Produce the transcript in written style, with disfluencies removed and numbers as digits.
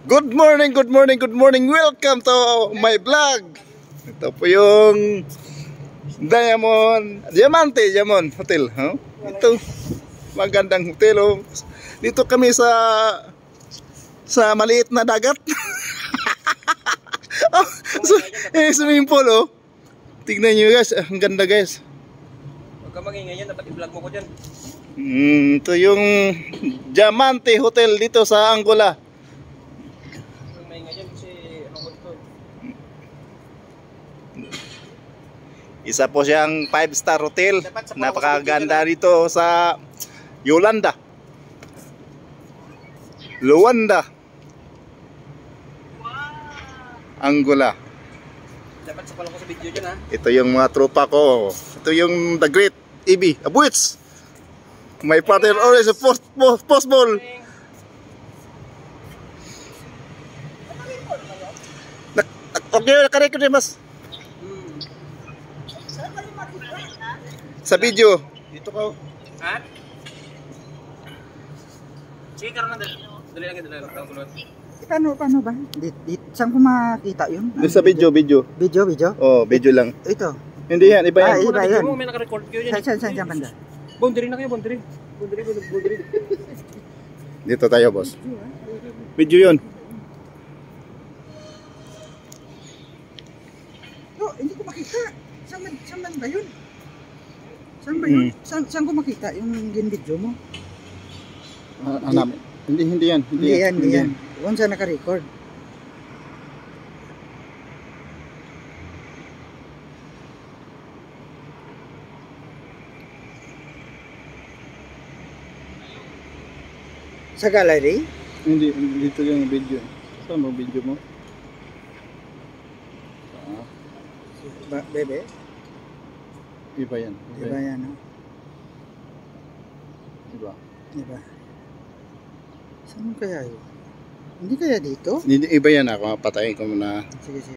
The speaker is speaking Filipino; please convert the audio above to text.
Good morning, good morning, good morning. Welcome to my vlog. Ito po yung Diamante Hotel. Huh? Ito, magandang hotel. Oh. Dito kami sa maliit na dagat. Oh, swimming pool. Oh. Tignan nyo guys, ang ganda guys. Huwag ka magingay yan, dapat i-vlog mo ko dyan. Ito yung Diamante Hotel dito sa Angola. Isa po siyang 5-star hotel. Napakaganda dito sa Luanda, Angola. Dapat sa ko sa video dyan ha. Ito yung mga tropa ko. Ito yung The Great Ibi Abuits. My partner always a post ball. Okay, nakarecord din mas. Sa video. Dito ka. Ha? Sige, karoon na dali lang ang kulot. Paano ba? Saan ko makita yun? Sa video. Video? Oh, video lang. Ito. Hindi yan, iba yan. Iba yan. May naka-record kayo dyan. Saan banda? Boundary na kayo, boundary. Dito tayo, boss. Video yun. Oh, hindi ko makita. Saan ba yun? Saan ba yun? Saan ko makita yung video mo? Hindi yan. Hindi yan. Huwag saan naka-record. Sa gallery? Hindi, dito yung video. Saan mo video mo? Bebe? Iba yan. Iba yan, no? Iba. Saan kaya yun? Hindi kaya dito? Iba yan ako. Patayin ko muna. Sige.